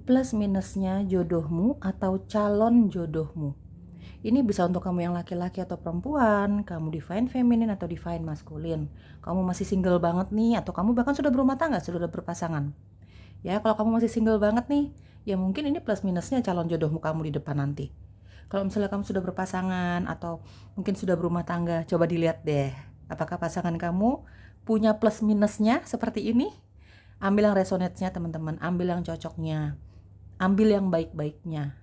plus minusnya jodohmu atau calon jodohmu. Ini bisa untuk kamu yang laki-laki atau perempuan, kamu divine feminin atau divine maskulin. Kamu masih single banget nih, atau kamu bahkan sudah berumah tangga, sudah berpasangan. Ya, kalau kamu masih single banget nih, ya mungkin ini plus minusnya calon jodohmu kamu di depan nanti. Kalau misalnya kamu sudah berpasangan atau mungkin sudah berumah tangga, coba dilihat deh, apakah pasangan kamu punya plus minusnya seperti ini? Ambil yang resonate-nya teman-teman, ambil yang cocoknya, ambil yang baik-baiknya.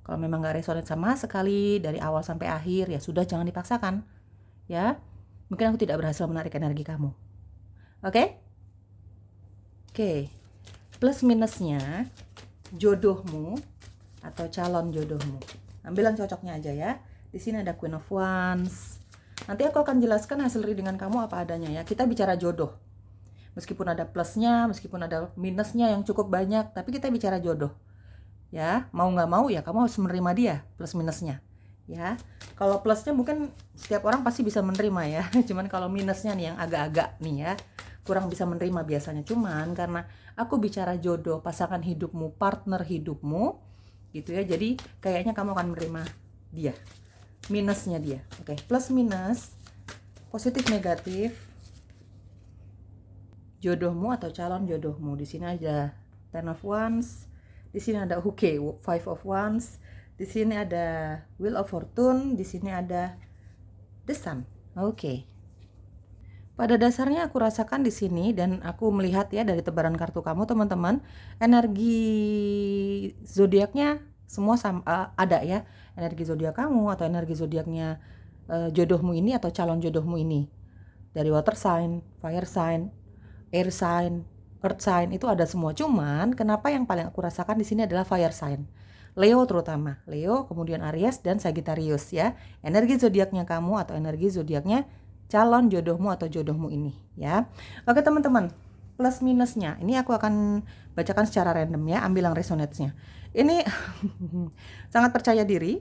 Kalau memang gak resonate sama sekali dari awal sampai akhir, ya sudah, jangan dipaksakan. Ya, mungkin aku tidak berhasil menarik energi kamu. Oke? Oke. Plus minusnya jodohmu atau calon jodohmu. Ambil yang cocoknya aja ya. Di sini ada Queen of Wands. Nanti aku akan jelaskan hasil readingan kamu apa adanya ya. Kita bicara jodoh. Meskipun ada plusnya, meskipun ada minusnya yang cukup banyak, tapi kita bicara jodoh. Ya, mau nggak mau ya kamu harus menerima dia plus minusnya. Ya, kalau plusnya mungkin setiap orang pasti bisa menerima ya. Cuman kalau minusnya nih yang agak-agak nih ya, kurang bisa menerima biasanya. Cuman karena aku bicara jodoh, pasangan hidupmu, partner hidupmu, gitu ya. Jadi kayaknya kamu akan menerima dia, minusnya dia. Oke, plus minus, positif negatif, jodohmu atau calon jodohmu. Di sini ada Ten of Wands. Di sini ada Five of Wands. Di sini ada Wheel of Fortune. Di sini ada The Sun. Oke. Pada dasarnya aku rasakan di sini dan aku melihat ya dari tebaran kartu kamu teman-teman, energi zodiaknya semua ada ya. Energi zodiak kamu atau energi zodiaknya jodohmu ini atau calon jodohmu ini. Dari water sign, fire sign, air sign, earth sign itu ada semua. Cuman kenapa yang paling aku rasakan di sini adalah fire sign. Leo terutama. Leo, kemudian Aries dan Sagittarius ya. Energi zodiaknya kamu atau energi zodiaknya calon jodohmu atau jodohmu ini ya. Oke teman-teman, plus minusnya. Ini aku akan bacakan secara random ya, ambil yang resonate-nya. Ini sangat percaya diri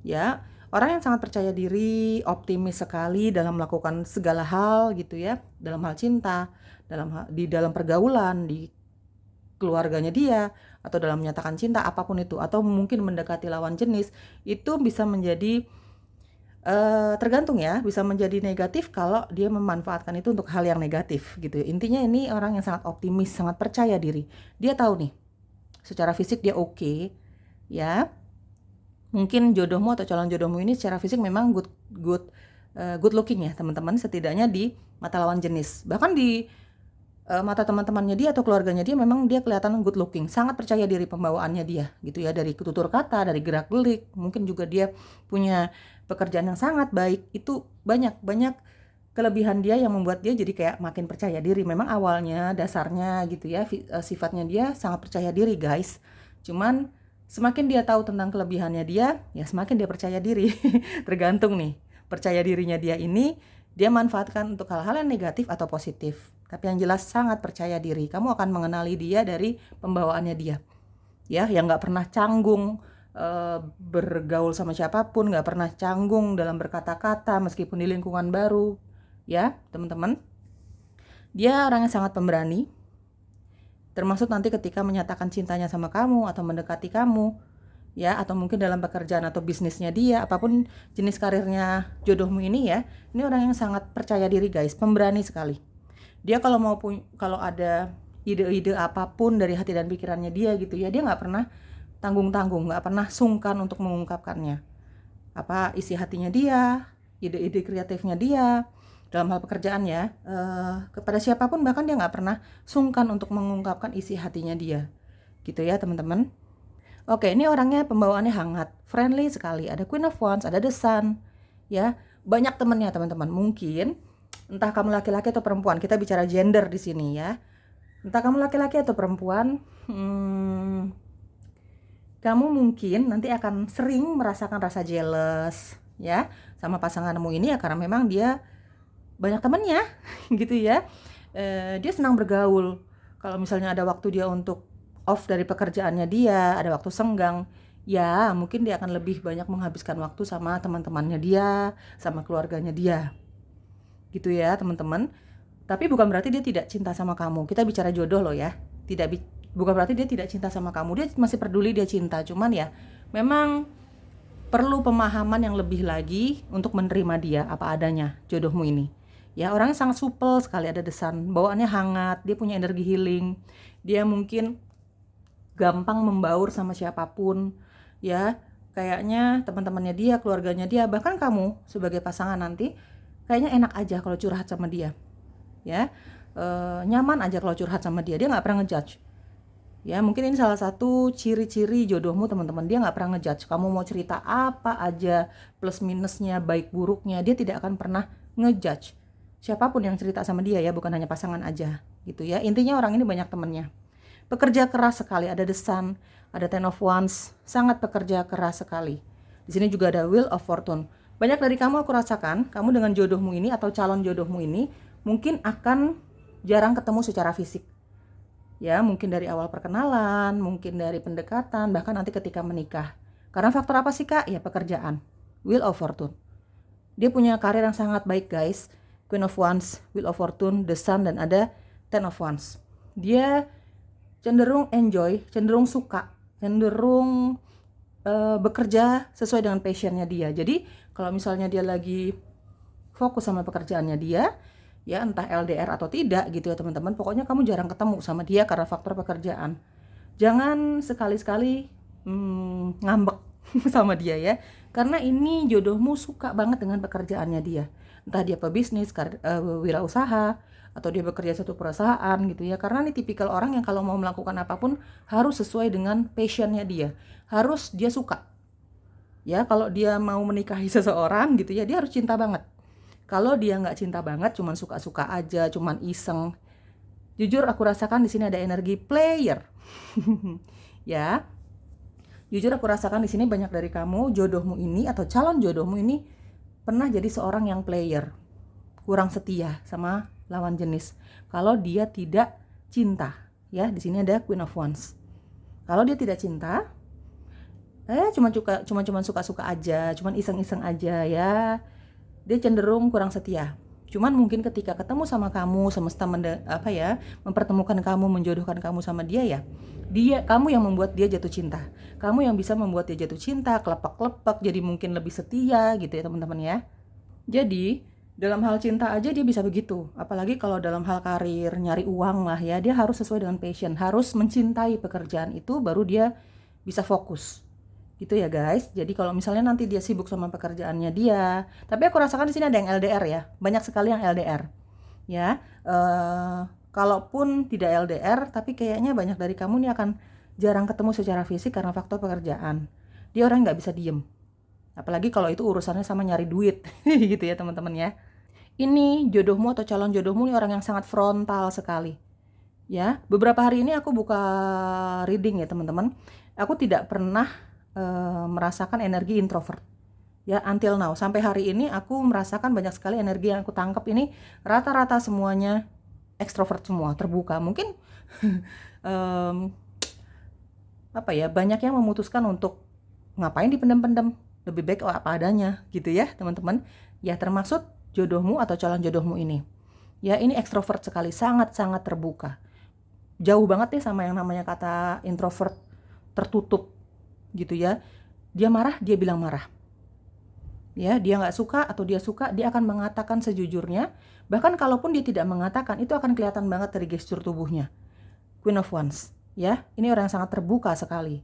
ya. Orang yang sangat percaya diri, optimis sekali dalam melakukan segala hal gitu ya, dalam hal cinta, di dalam pergaulan, di keluarganya dia, atau dalam menyatakan cinta apapun itu, atau mungkin mendekati lawan jenis, itu bisa menjadi tergantung ya, bisa menjadi negatif kalau dia memanfaatkan itu untuk hal yang negatif gitu. Intinya ini orang yang sangat optimis, sangat percaya diri. Dia tahu nih, secara fisik dia oke, ya. Mungkin jodohmu atau calon jodohmu ini secara fisik memang good looking ya teman-teman, setidaknya di mata lawan jenis. Bahkan di mata teman-temannya dia atau keluarganya dia memang dia kelihatan good looking, sangat percaya diri pembawaannya dia gitu ya, dari tutur kata, dari gerak-gerik, mungkin juga dia punya pekerjaan yang sangat baik. Itu banyak kelebihan dia yang membuat dia jadi kayak makin percaya diri. Memang awalnya dasarnya gitu ya, sifatnya dia sangat percaya diri guys. Cuman semakin dia tahu tentang kelebihannya dia, ya semakin dia percaya diri. Tergantung nih, percaya dirinya dia ini dia manfaatkan untuk hal-hal yang negatif atau positif. Tapi yang jelas sangat percaya diri. Kamu akan mengenali dia dari pembawaannya dia. Ya, yang nggak pernah canggung bergaul sama siapapun, nggak pernah canggung dalam berkata-kata meskipun di lingkungan baru. Ya, teman-teman. Dia orang yang sangat pemberani. Termasuk nanti ketika menyatakan cintanya sama kamu atau mendekati kamu, ya, atau mungkin dalam pekerjaan atau bisnisnya dia, apapun jenis karirnya jodohmu ini ya. Ini orang yang sangat percaya diri guys, pemberani sekali. Dia kalau kalau ada ide-ide apapun dari hati dan pikirannya dia gitu ya, dia nggak pernah tanggung-tanggung, nggak pernah sungkan untuk mengungkapkannya. Apa isi hatinya dia, ide-ide kreatifnya dia dalam hal pekerjaan ya, kepada siapapun, bahkan dia nggak pernah sungkan untuk mengungkapkan isi hatinya dia gitu ya teman-teman. Oke, ini orangnya pembawaannya hangat, friendly sekali. Ada Queen of Wands, ada The Sun ya, banyak temennya teman-teman. Mungkin entah kamu laki-laki atau perempuan, kita bicara gender di sini ya. Entah kamu laki-laki atau perempuan, kamu mungkin nanti akan sering merasakan rasa jealous ya sama pasanganmu ini ya, karena memang dia banyak temannya gitu ya. Dia senang bergaul. Kalau misalnya ada waktu dia untuk off dari pekerjaannya dia, ada waktu senggang, ya mungkin dia akan lebih banyak menghabiskan waktu sama teman-temannya dia, sama keluarganya dia gitu ya teman-teman. Tapi bukan berarti dia tidak cinta sama kamu. Kita bicara jodoh loh ya, Bukan berarti dia tidak cinta sama kamu, dia masih peduli, dia cinta. Cuman ya memang perlu pemahaman yang lebih lagi untuk menerima dia apa adanya, jodohmu ini. Ya, orangnya sangat supel sekali, ada desan, bawaannya hangat, dia punya energi healing. Dia mungkin gampang membaur sama siapapun, ya. Kayaknya teman-temannya dia, keluarganya dia, bahkan kamu sebagai pasangan nanti kayaknya enak aja kalau curhat sama dia, ya. Nyaman aja kalau curhat sama dia, dia nggak pernah ngejudge. Ya, mungkin ini salah satu ciri-ciri jodohmu, teman-teman. Dia nggak pernah ngejudge. Kamu mau cerita apa aja, plus minusnya, baik buruknya, dia tidak akan pernah ngejudge. Siapapun yang cerita sama dia ya, bukan hanya pasangan aja, gitu ya. Intinya orang ini banyak temannya. Pekerja keras sekali, ada The Sun, ada Ten of Wands, sangat pekerja keras sekali. Di sini juga ada Wheel of Fortune. Banyak dari kamu aku rasakan, kamu dengan jodohmu ini atau calon jodohmu ini mungkin akan jarang ketemu secara fisik. Ya, mungkin dari awal perkenalan, mungkin dari pendekatan, bahkan nanti ketika menikah. Karena faktor apa sih, Kak? Ya, pekerjaan. Wheel of Fortune. Dia punya karir yang sangat baik, guys. Queen of Wands, Wheel of Fortune, The Sun, dan ada Ten of Wands. Dia cenderung enjoy, cenderung suka, cenderung bekerja sesuai dengan passionnya dia. Jadi kalau misalnya dia lagi fokus sama pekerjaannya dia, ya entah LDR atau tidak gitu ya teman-teman, pokoknya kamu jarang ketemu sama dia karena faktor pekerjaan. Jangan sekali-sekali ngambek sama dia ya, karena ini jodohmu suka banget dengan pekerjaannya dia. Entah dia pebisnis, wirausaha, atau dia bekerja satu perusahaan gitu ya. Karena ini tipikal orang yang kalau mau melakukan apapun harus sesuai dengan passionnya dia, harus dia suka. Ya, kalau dia mau menikahi seseorang gitu ya, dia harus cinta banget. Kalau dia nggak cinta banget, cuman suka-suka aja, cuman iseng, jujur aku rasakan di sini ada energi player. Ya, jujur aku rasakan di sini banyak dari kamu, jodohmu ini atau calon jodohmu ini pernah jadi seorang yang player, kurang setia sama lawan jenis. Kalau dia tidak cinta, ya di sini ada Queen of Wands. Kalau dia tidak cinta, cuma suka-suka aja, cuman iseng-iseng aja ya. Dia cenderung kurang setia. Cuman mungkin ketika ketemu sama kamu, semesta mempertemukan kamu, menjodohkan kamu sama dia ya. Kamu yang membuat dia jatuh cinta. Kamu yang bisa membuat dia jatuh cinta, kelepak-kelepak, jadi mungkin lebih setia gitu ya teman-teman ya. Jadi dalam hal cinta aja dia bisa begitu, apalagi kalau dalam hal karir, nyari uang lah ya, dia harus sesuai dengan passion, harus mencintai pekerjaan itu baru dia bisa fokus. Gitu ya guys. Jadi kalau misalnya nanti dia sibuk sama pekerjaannya dia, tapi aku rasakan di sini ada yang LDR ya, banyak sekali yang LDR. Ya, kalaupun tidak LDR, tapi kayaknya banyak dari kamu nih akan jarang ketemu secara fisik karena faktor pekerjaan. Dia orang nggak bisa diem. Apalagi kalau itu urusannya sama nyari duit, gitu ya teman-teman ya. Ini jodohmu atau calon jodohmu ini orang yang sangat frontal sekali. Ya, beberapa hari ini aku buka reading ya teman-teman. Aku tidak pernah merasakan energi introvert. Ya, until now, sampai hari ini aku merasakan banyak sekali energi yang aku tangkap ini rata-rata semuanya ekstrovert semua, terbuka. Mungkin banyak yang memutuskan untuk ngapain dipendam-pendam, lebih baik apa adanya gitu ya teman-teman. Ya, termasuk jodohmu atau calon jodohmu ini. Ya, ini ekstrovert sekali, sangat-sangat terbuka. Jauh banget ya sama yang namanya kata introvert, tertutup gitu ya. Dia marah, dia bilang marah. Ya, dia nggak suka atau dia suka, dia akan mengatakan sejujurnya. Bahkan kalaupun dia tidak mengatakan, itu akan kelihatan banget dari gestur tubuhnya. Queen of Wands, ya, ini orang yang sangat terbuka sekali.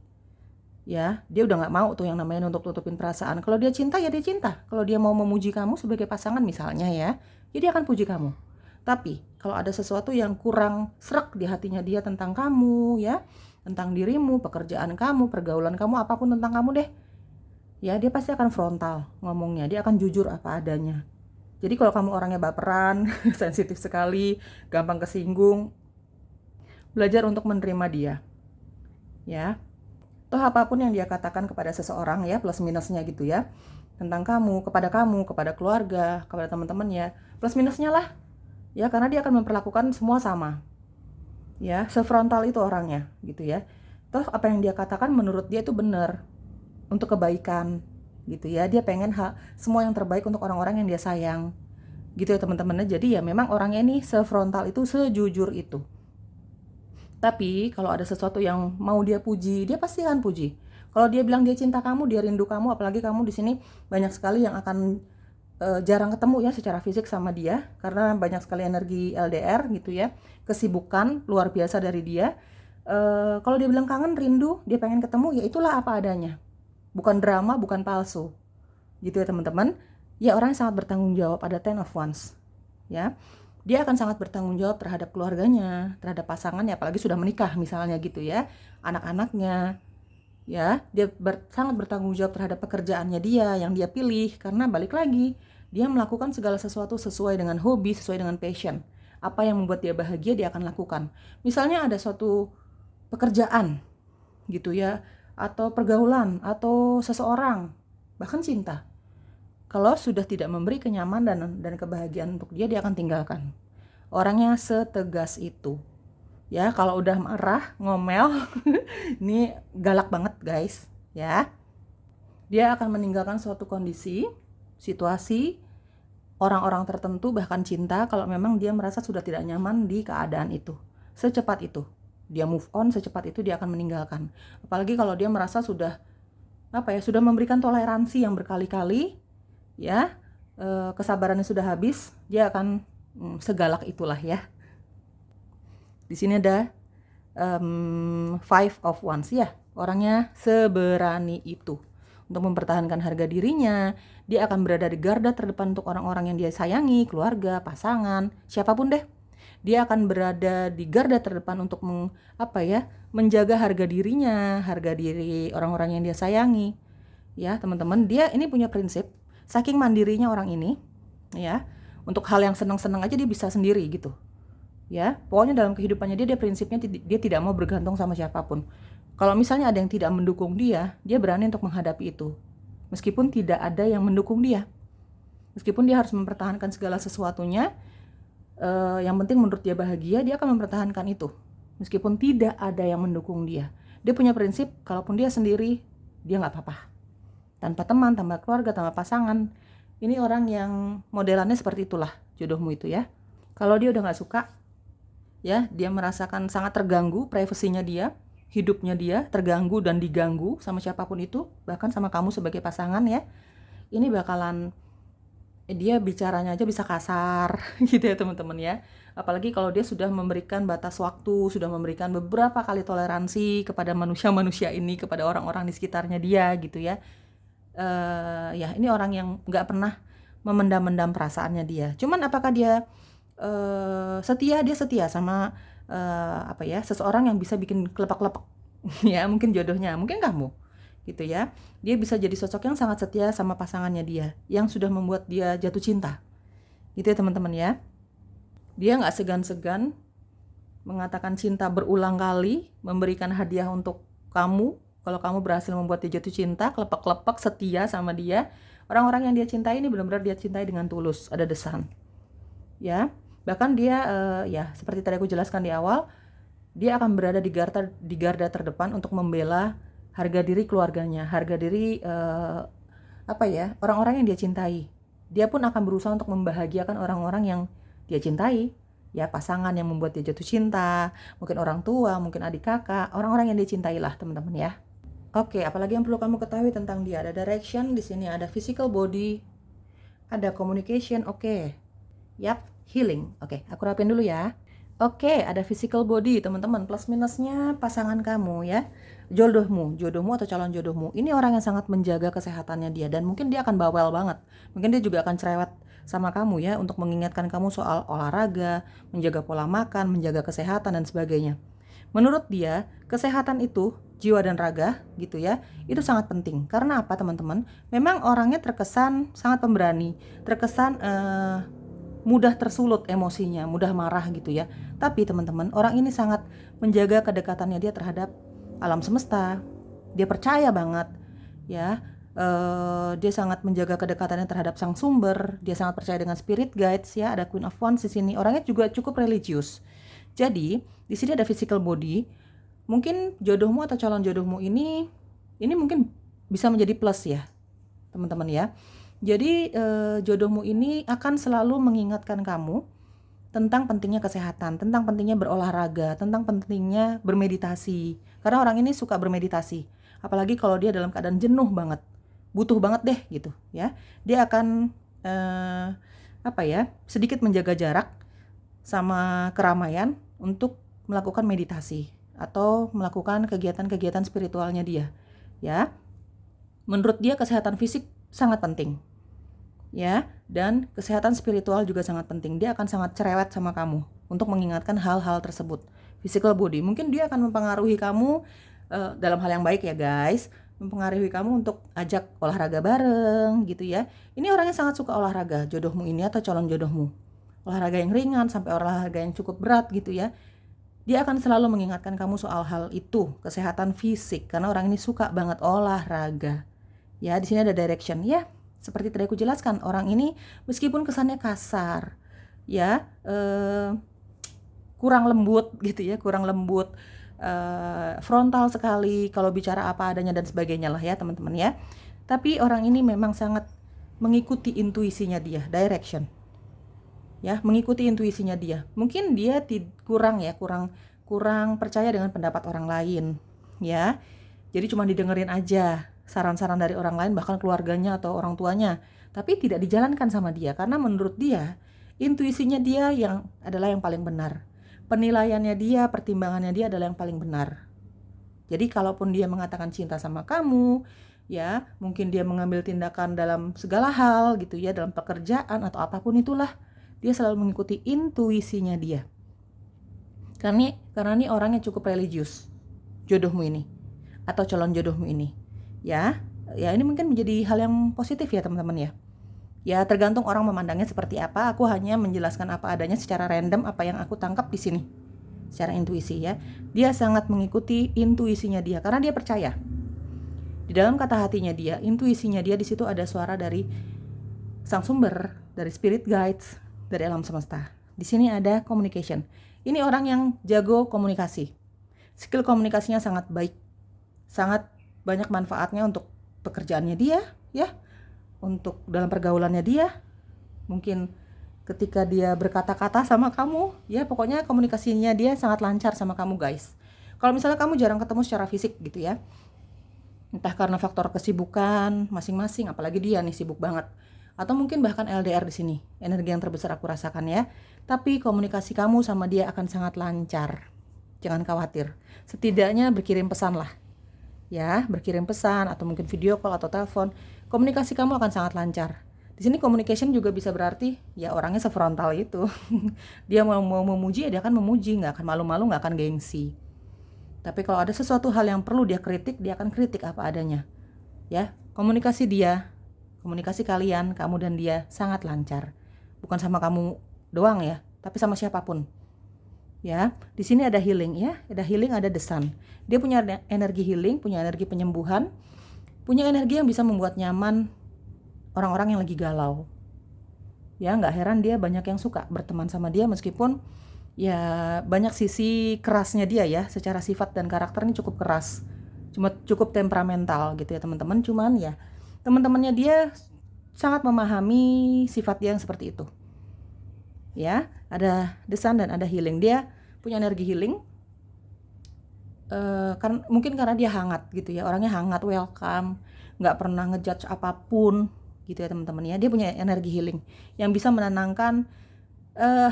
Ya, dia udah nggak mau tuh yang namanya nutup-tutupin perasaan. Kalau dia cinta ya dia cinta. Kalau dia mau memuji kamu sebagai pasangan misalnya ya dia akan puji kamu. Tapi kalau ada sesuatu yang kurang srek di hatinya dia tentang kamu ya, tentang dirimu, pekerjaan kamu, pergaulan kamu, apapun tentang kamu deh, ya dia pasti akan frontal ngomongnya. Dia akan jujur apa adanya. Jadi kalau kamu orangnya baperan, sensitif sekali, gampang kesinggung, belajar untuk menerima dia. Ya, toh apapun yang dia katakan kepada seseorang ya, plus minusnya gitu ya, tentang kamu, kepada keluarga, kepada teman-temannya, plus minusnya lah. Ya, karena dia akan memperlakukan semua sama. Ya, sefrontal itu orangnya gitu ya. Toh apa yang dia katakan menurut dia itu benar, untuk kebaikan gitu ya. Dia pengen semua yang terbaik untuk orang-orang yang dia sayang. Gitu ya teman-teman. Jadi ya memang orangnya ini sefrontal itu, sejujur itu. Tapi kalau ada sesuatu yang mau dia puji, dia pasti akan puji. Kalau dia bilang dia cinta kamu, dia rindu kamu, apalagi kamu di sini banyak sekali yang akan jarang ketemu ya secara fisik sama dia, karena banyak sekali energi LDR gitu ya, kesibukan luar biasa dari dia. Kalau dia bilang kangen, rindu, dia pengen ketemu, ya itulah apa adanya, bukan drama, bukan palsu gitu ya teman-teman. Ya, orang yang sangat bertanggung jawab, ada Ten of Wands ya. Dia akan sangat bertanggung jawab terhadap keluarganya, terhadap pasangannya, apalagi sudah menikah misalnya gitu ya, anak-anaknya ya. Dia sangat bertanggung jawab terhadap pekerjaannya dia yang dia pilih, karena balik lagi, dia melakukan segala sesuatu sesuai dengan hobi, sesuai dengan passion. Apa yang membuat dia bahagia, dia akan lakukan. Misalnya ada suatu pekerjaan gitu ya, atau pergaulan, atau seseorang, bahkan cinta. Kalau sudah tidak memberi kenyamanan dan kebahagiaan untuk dia akan tinggalkan. Orangnya setegas itu. Ya, kalau udah marah, ngomel, ini galak banget guys, ya. Dia akan meninggalkan suatu kondisi, situasi, orang-orang tertentu, bahkan cinta, kalau memang dia merasa sudah tidak nyaman di keadaan itu. Secepat itu. Dia move on, secepat itu dia akan meninggalkan. Apalagi kalau dia merasa sudah sudah memberikan toleransi yang berkali-kali, ya, kesabarannya sudah habis, dia akan segalak itulah ya. Di sini ada Five of Wands ya, orangnya seberani itu untuk mempertahankan harga dirinya. Dia akan berada di garda terdepan untuk orang-orang yang dia sayangi, keluarga, pasangan, siapapun deh. Dia akan berada di garda terdepan untuk menjaga harga dirinya, harga diri orang-orang yang dia sayangi. Ya, teman-teman, dia ini punya prinsip, saking mandirinya orang ini, ya, untuk hal yang senang-senang aja dia bisa sendiri gitu. Ya, pokoknya dalam kehidupannya dia prinsipnya dia tidak mau bergantung sama siapapun. Kalau misalnya ada yang tidak mendukung dia berani untuk menghadapi itu. Meskipun tidak ada yang mendukung dia. Meskipun dia harus mempertahankan segala sesuatunya, yang penting menurut dia bahagia, dia akan mempertahankan itu. Meskipun tidak ada yang mendukung dia. Dia punya prinsip, kalaupun dia sendiri, dia nggak apa-apa. Tanpa teman, tanpa keluarga, tanpa pasangan. Ini orang yang modelannya seperti itulah jodohmu itu ya. Kalau dia udah nggak suka, ya, dia merasakan sangat terganggu privasinya dia, hidupnya dia terganggu dan diganggu sama siapapun itu, bahkan sama kamu sebagai pasangan ya. Ini bakalan dia bicaranya aja bisa kasar gitu ya teman-teman ya. Apalagi kalau dia sudah memberikan batas waktu, sudah memberikan beberapa kali toleransi kepada manusia-manusia ini, kepada orang-orang di sekitarnya dia gitu ya. Ya, ini orang yang nggak pernah memendam-mendam perasaannya dia. Cuman apakah dia setia? Dia setia sama seseorang yang bisa bikin kelepak-kelepak ya, mungkin jodohnya, mungkin kamu gitu ya. Dia bisa jadi sosok yang sangat setia sama pasangannya dia, yang sudah membuat dia jatuh cinta gitu ya teman-teman ya. Dia nggak segan-segan mengatakan cinta berulang kali, memberikan hadiah untuk kamu kalau kamu berhasil membuat dia jatuh cinta, kelepak-kelepak, setia sama dia. Orang-orang yang dia cintai ini benar-benar dia cintai dengan tulus, ada The Sun ya. Bahkan dia ya seperti tadi aku jelaskan di awal, dia akan berada di garda terdepan untuk membela harga diri keluarganya, harga diri orang-orang yang dia cintai. Dia pun akan berusaha untuk membahagiakan orang-orang yang dia cintai, ya, pasangan yang membuat dia jatuh cinta, mungkin orang tua, mungkin adik kakak, orang-orang yang dia cintai lah teman-teman ya. Oke, apalagi yang perlu kamu ketahui tentang dia? Ada direction, di sini ada physical body, ada communication, oke. Yap, healing. Oke, aku rapin dulu ya. Oke, ada physical body teman-teman, plus minusnya pasangan kamu ya. Jodohmu atau calon jodohmu. Ini orang yang sangat menjaga kesehatannya dia, dan mungkin dia akan bawel banget. Mungkin dia juga akan cerewet sama kamu ya, untuk mengingatkan kamu soal olahraga, menjaga pola makan, menjaga kesehatan dan sebagainya. Menurut dia, kesehatan itu, jiwa dan raga gitu ya, itu sangat penting. Karena apa teman-teman? Memang orangnya terkesan sangat pemberani, terkesan mudah tersulut emosinya, mudah marah gitu ya. Tapi teman-teman, orang ini sangat menjaga kedekatannya dia terhadap alam semesta. Dia percaya banget ya. Dia sangat menjaga kedekatannya terhadap sang sumber. Dia sangat percaya dengan spirit guides ya. Ada Queen of Wands di sini. Orangnya juga cukup religius. Jadi di sini ada physical body. Mungkin jodohmu atau calon jodohmu ini mungkin bisa menjadi plus ya teman-teman ya. Jadi jodohmu ini akan selalu mengingatkan kamu tentang pentingnya kesehatan, tentang pentingnya berolahraga, tentang pentingnya bermeditasi. Karena orang ini suka bermeditasi, apalagi kalau dia dalam keadaan jenuh banget, butuh banget deh gitu ya. Dia akan sedikit menjaga jarak sama keramaian untuk melakukan meditasi atau melakukan kegiatan-kegiatan spiritualnya dia. Ya, menurut dia kesehatan fisik sangat penting. Ya, dan kesehatan spiritual juga sangat penting. Dia akan sangat cerewet sama kamu untuk mengingatkan hal-hal tersebut. Physical body, mungkin dia akan mempengaruhi kamu dalam hal yang baik ya guys, mempengaruhi kamu untuk ajak olahraga bareng gitu ya. Ini orangnya sangat suka olahraga, jodohmu ini atau calon jodohmu. Olahraga yang ringan sampai olahraga yang cukup berat gitu ya. Dia akan selalu mengingatkan kamu soal hal itu, kesehatan fisik, karena orang ini suka banget olahraga. Ya, di sini ada direction ya. Seperti tadi aku jelaskan, orang ini meskipun kesannya kasar, ya, kurang lembut gitu ya, frontal sekali kalau bicara apa adanya dan sebagainya lah ya teman-teman ya. Tapi orang ini memang sangat mengikuti intuisinya dia, direction. Ya, mengikuti intuisinya dia. Mungkin dia kurang percaya dengan pendapat orang lain, ya. Jadi cuma didengerin aja saran-saran dari orang lain, bahkan keluarganya atau orang tuanya, tapi tidak dijalankan sama dia karena menurut dia intuisinya dia adalah yang paling benar, penilaiannya dia, pertimbangannya dia adalah yang paling benar. Jadi kalaupun dia mengatakan cinta sama kamu, ya mungkin dia mengambil tindakan dalam segala hal gitu ya, dalam pekerjaan atau apapun itulah, dia selalu mengikuti intuisinya dia. Karena ini orangnya cukup religius, jodohmu ini atau calon jodohmu ini. Ya ini mungkin menjadi hal yang positif ya teman-teman ya. Ya tergantung orang memandangnya seperti apa. Aku hanya menjelaskan apa adanya secara random, apa yang aku tangkap di sini secara intuisi ya. Dia sangat mengikuti intuisinya dia karena dia percaya di dalam kata hatinya dia, intuisinya dia, di situ ada suara dari sang sumber, dari spirit guides, dari alam semesta. Di sini ada communication. Ini orang yang jago komunikasi. Skill komunikasinya sangat baik, sangat banyak manfaatnya untuk pekerjaannya dia, ya, untuk dalam pergaulannya dia. Mungkin ketika dia berkata-kata sama kamu, ya pokoknya komunikasinya dia sangat lancar sama kamu guys. Kalau misalnya kamu jarang ketemu secara fisik gitu ya, entah karena faktor kesibukan masing-masing, apalagi dia nih sibuk banget, atau mungkin bahkan LDR di sini, energi yang terbesar aku rasakan ya. Tapi komunikasi kamu sama dia akan sangat lancar. Jangan khawatir. Setidaknya berkirim pesan lah. Ya, berkirim pesan atau mungkin video call atau telepon, komunikasi kamu akan sangat lancar. Di sini communication juga bisa berarti ya orangnya sefrontal itu. Dia mau memuji ya dia akan memuji, nggak akan malu-malu, nggak akan gengsi. Tapi kalau ada sesuatu hal yang perlu dia kritik, dia akan kritik apa adanya. Ya, komunikasi kalian, kamu dan dia sangat lancar. Bukan sama kamu doang ya, tapi sama siapapun. Ya, di sini ada healing ya, ada healing, ada the sun. Dia punya energi healing, punya energi penyembuhan, punya energi yang bisa membuat nyaman orang-orang yang lagi galau. Ya, nggak heran dia banyak yang suka berteman sama dia meskipun ya banyak sisi kerasnya dia ya, secara sifat dan karakter ini cukup keras, cukup temperamental gitu ya teman-teman. Cuman ya teman-temannya dia sangat memahami sifat dia yang seperti itu. Ya, ada the sun dan ada healing. Dia punya energi healing, mungkin karena dia hangat gitu ya, orangnya hangat, welcome, nggak pernah ngejudge apapun gitu ya teman-teman ya. Dia punya energi healing yang bisa menenangkan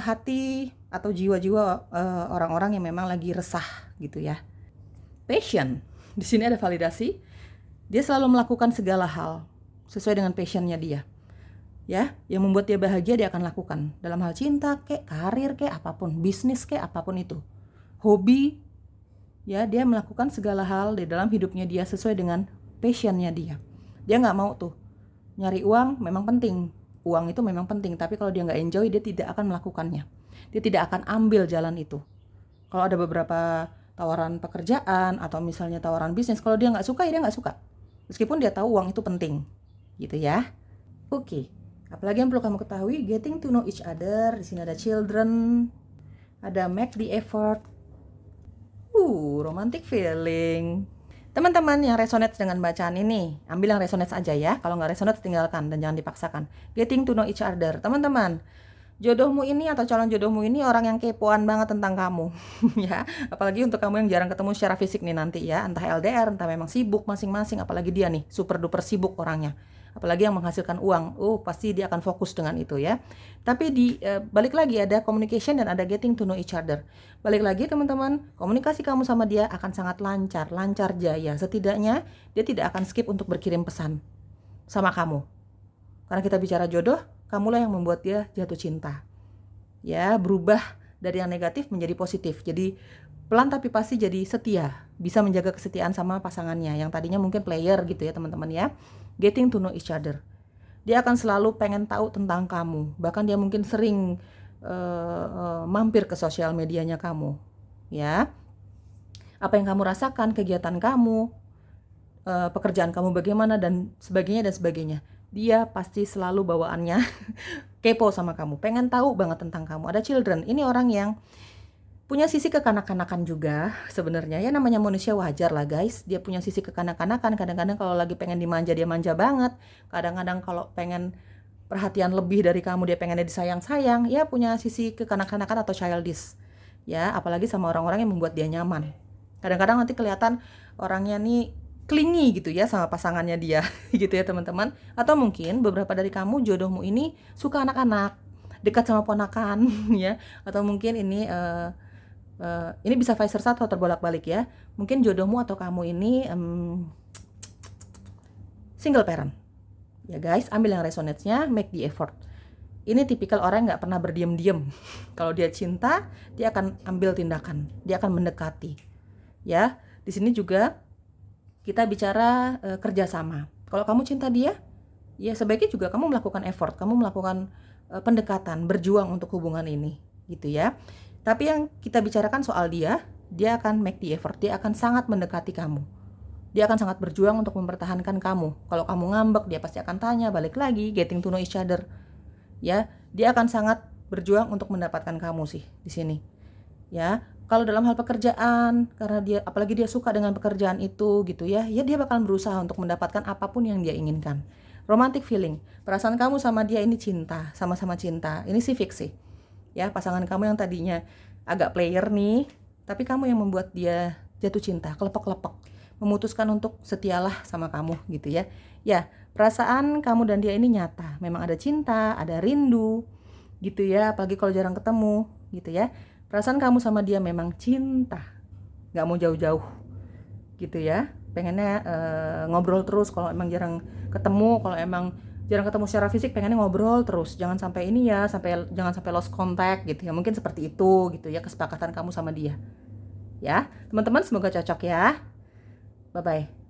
hati atau jiwa-jiwa orang-orang yang memang lagi resah gitu ya. Passion, di sini ada validasi. Dia selalu melakukan segala hal sesuai dengan passionnya dia. Ya, yang membuat dia bahagia dia akan lakukan dalam hal cinta, karir, apapun, bisnis, apapun itu, hobi, ya dia melakukan segala hal di dalam hidupnya dia sesuai dengan passionnya dia. Dia nggak mau tuh nyari uang, memang penting, uang itu memang penting, tapi kalau dia nggak enjoy dia tidak akan melakukannya, dia tidak akan ambil jalan itu. Kalau ada beberapa tawaran pekerjaan atau misalnya tawaran bisnis, kalau dia nggak suka ya dia nggak suka, meskipun dia tahu uang itu penting, gitu ya. Oke. Apalagi yang perlu kamu ketahui, getting to know each other. Di sini ada children, ada make the effort. Romantic feeling. Teman-teman yang resonate dengan bacaan ini, ambil yang resonate aja ya. Kalau nggak resonate tinggalkan dan jangan dipaksakan. Getting to know each other. Teman-teman, jodohmu ini atau calon jodohmu ini orang yang kepoan banget tentang kamu. Ya, apalagi untuk kamu yang jarang ketemu secara fisik nih nanti ya, entah LDR, entah memang sibuk masing-masing, apalagi dia nih super duper sibuk orangnya, apalagi yang menghasilkan uang, pasti dia akan fokus dengan itu ya. Tapi balik lagi ada communication dan ada getting to know each other. Balik lagi teman-teman, komunikasi kamu sama dia akan sangat lancar jaya. Setidaknya dia tidak akan skip untuk berkirim pesan sama kamu. Karena kita bicara jodoh, kamulah yang membuat dia jatuh cinta. Ya, berubah dari yang negatif menjadi positif. Jadi pelan tapi pasti jadi setia, bisa menjaga kesetiaan sama pasangannya yang tadinya mungkin player gitu ya teman-teman ya. Getting to know each other. Dia akan selalu pengen tahu tentang kamu. Bahkan dia mungkin sering mampir ke sosial medianya kamu. Ya. Apa yang kamu rasakan, kegiatan kamu, pekerjaan kamu bagaimana dan sebagainya. Dia pasti selalu bawaannya kepo sama kamu, pengen tahu banget tentang kamu. Ada children, ini orang yang punya sisi kekanak-kanakan juga sebenarnya ya, namanya manusia, wajar lah guys. Dia punya sisi kekanak-kanakan, kadang-kadang kalau lagi pengen dimanja dia manja banget, kadang-kadang kalau pengen perhatian lebih dari kamu dia pengennya disayang-sayang, ya punya sisi kekanak-kanakan atau childish ya, apalagi sama orang-orang yang membuat dia nyaman. Kadang-kadang nanti kelihatan orangnya nih clingy gitu ya sama pasangannya dia gitu ya teman-teman. Atau mungkin beberapa dari kamu jodohmu ini suka anak-anak, dekat sama ponakan ya. Atau mungkin ini bisa vice versa atau terbolak-balik ya. Mungkin jodohmu atau kamu ini single parent. Ya guys, ambil yang resonates-nya, make the effort. Ini tipikal orang yang gak pernah berdiam-diam. Kalau dia cinta, dia akan ambil tindakan, dia akan mendekati. Ya, di sini juga kita bicara kerjasama. Kalau kamu cinta dia, ya sebaiknya juga kamu melakukan effort, kamu melakukan pendekatan, berjuang untuk hubungan ini, gitu ya. Tapi yang kita bicarakan soal dia akan make the effort, dia akan sangat mendekati kamu. Dia akan sangat berjuang untuk mempertahankan kamu. Kalau kamu ngambek, dia pasti akan tanya, balik lagi, getting to know each other. Ya, dia akan sangat berjuang untuk mendapatkan kamu sih di sini. Ya, kalau dalam hal pekerjaan, karena dia apalagi dia suka dengan pekerjaan itu gitu ya, ya dia bakal berusaha untuk mendapatkan apapun yang dia inginkan. Romantic feeling, perasaan kamu sama dia ini cinta, sama-sama cinta. Ini sih fix sih. Ya, pasangan kamu yang tadinya agak player nih, tapi kamu yang membuat dia jatuh cinta, kelepek-kelepek, memutuskan untuk setialah sama kamu gitu ya. Ya, perasaan kamu dan dia ini nyata. Memang ada cinta, ada rindu gitu ya, apalagi kalau jarang ketemu gitu ya. Perasaan kamu sama dia memang cinta, gak mau jauh-jauh gitu ya. Pengennya ngobrol terus, kalau emang jarang ketemu, kalau emang jarang ketemu secara fisik, pengennya ngobrol terus. Jangan sampai ini ya, jangan sampai lost contact gitu ya. Mungkin seperti itu gitu ya, kesepakatan kamu sama dia. Ya, teman-teman semoga cocok ya. Bye-bye.